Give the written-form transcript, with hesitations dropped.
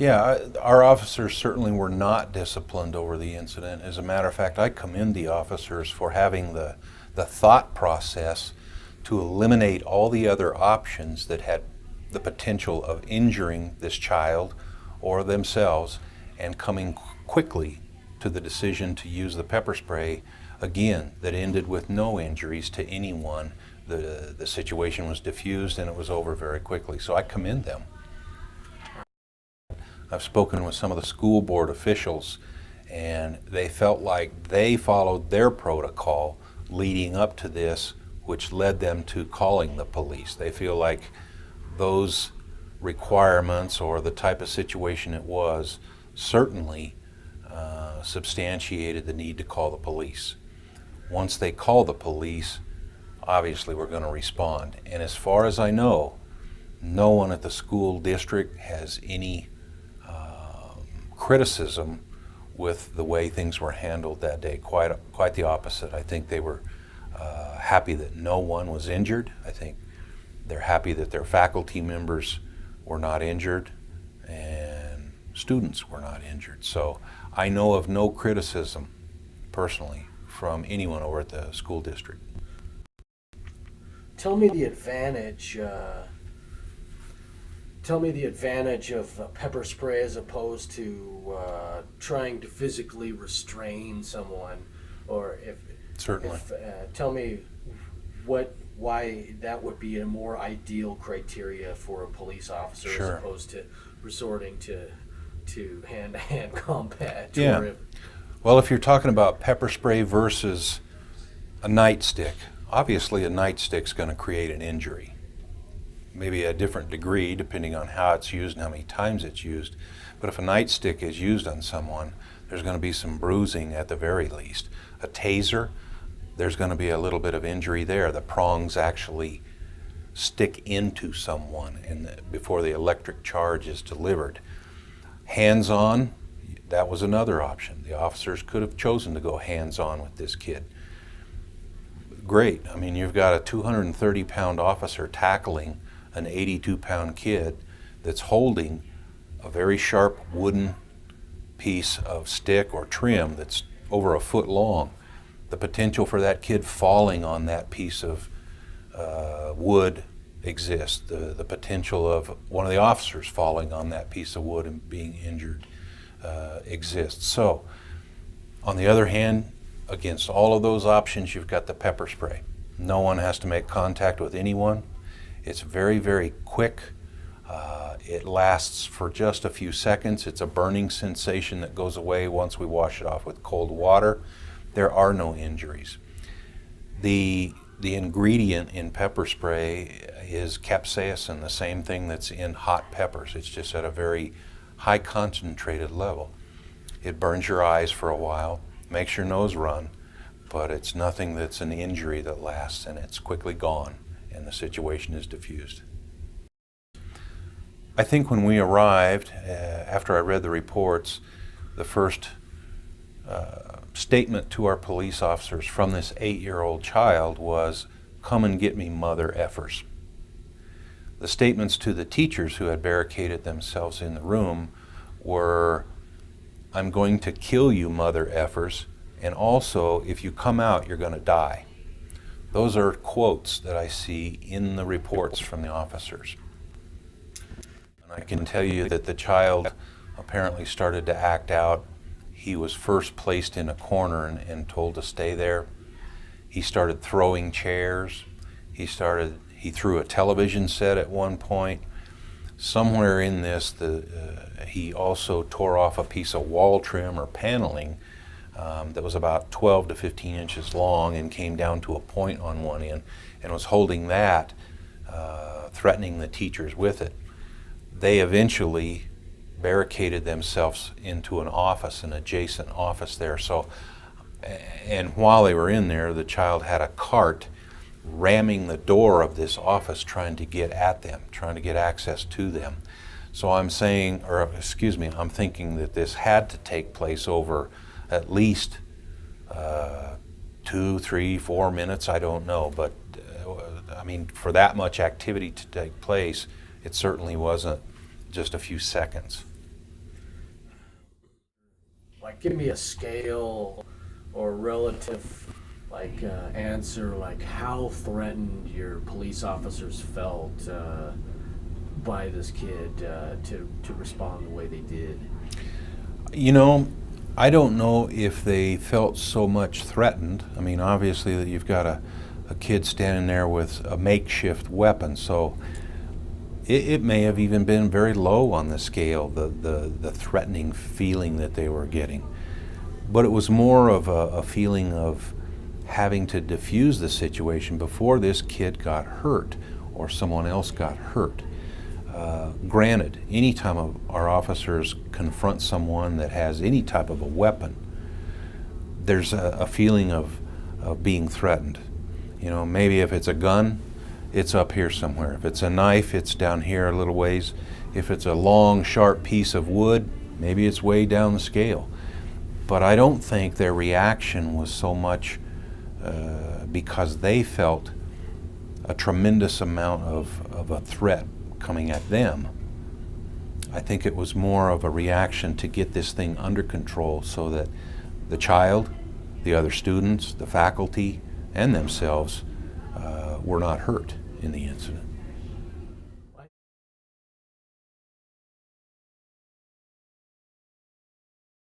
Our officers certainly were not disciplined over the incident. As a matter of fact, I commend the officers for having the thought process to eliminate all the other options that had the potential of injuring this child or themselves, and coming quickly to the decision to use the pepper spray, again, that ended with no injuries to anyone. The situation was diffused and it was over very quickly. So I commend them. I've spoken with some of the school board officials, and they felt like they followed their protocol leading up to this, which led them to calling the police. They feel like those requirements, or the type of situation it was, certainly substantiated the need to call the police. Once they call the police, obviously we're going to respond. And as far as I know, no one at the school district has any criticism with the way things were handled that day. Quite the opposite. I think they were happy that no one was injured. I think they're happy that their faculty members were not injured and students were not injured. So I know of no criticism personally from anyone over at the school district. Tell me the advantage of pepper spray as opposed to trying to physically restrain someone, or Certainly. Tell me why that would be a more ideal criteria for a police officer. Sure. As opposed to resorting to hand-to-hand combat. Yeah. Well, if you're talking about pepper spray versus a nightstick, obviously a nightstick's going to create an injury. Maybe a different degree depending on how it's used and how many times it's used. But if a nightstick is used on someone, there's going to be some bruising at the very least. A taser, there's going to be a little bit of injury there. The prongs actually stick into someone before the electric charge is delivered. Hands-on, that was another option. The officers could have chosen to go hands-on with this kid. Great. I mean, you've got a 230-pound officer tackling an 82-pound kid that's holding a very sharp wooden piece of stick or trim that's over a foot long. The potential for that kid falling on that piece of wood exists. The potential of one of the officers falling on that piece of wood and being injured exists. So, on the other hand, against all of those options, you've got the pepper spray. No one has to make contact with anyone. It's very, very quick. It lasts for just a few seconds. It's a burning sensation that goes away once we wash it off with cold water. There are no injuries. The ingredient in pepper spray is capsaicin, the same thing that's in hot peppers. It's just at a very high concentrated level. It burns your eyes for a while, makes your nose run, but it's nothing that's an injury that lasts, and it's quickly gone and the situation is diffused. I think when we arrived, after I read the reports, the first statement to our police officers from this 8-year-old child was, "Come and get me, mother effers." The statements to the teachers who had barricaded themselves in the room were, "I'm going to kill you, mother effers, and also, if you come out, you're going to die." Those are quotes that I see in the reports from the officers. And I can tell you that the child apparently started to act out. He was first placed in a corner and told to stay there. He started throwing chairs. He threw a television set at one point. Somewhere in this, he also tore off a piece of wall trim or paneling that was about 12 to 15 inches long and came down to a point on one end, and was holding that, threatening the teachers with it. They eventually barricaded themselves into an office, an adjacent office there. So, and while they were in there, the child had a cart ramming the door of this office, trying to get at them, trying to get access to them. So I'm thinking that this had to take place over at least 2, 3, 4 minutes, I don't know, but I mean, for that much activity to take place, it certainly wasn't just a few seconds. like give me a scale or relative answer, like how threatened your police officers felt by this kid to respond the way they did. You know, I don't know if they felt so much threatened. I mean, obviously that you've got a kid standing there with a makeshift weapon, so it may have even been very low on the scale, the threatening feeling that they were getting. But it was more of a feeling of having to defuse the situation before this kid got hurt or someone else got hurt. Granted, anytime our officers confront someone that has any type of a weapon, there's a feeling of being threatened. You know, maybe if it's a gun, it's up here somewhere. If it's a knife, it's down here a little ways. If it's a long, sharp piece of wood, maybe it's way down the scale. But I don't think their reaction was so much because they felt a tremendous amount of a threat coming at them. I think it was more of a reaction to get this thing under control so that the child, the other students, the faculty, and themselves were not hurt in the incident.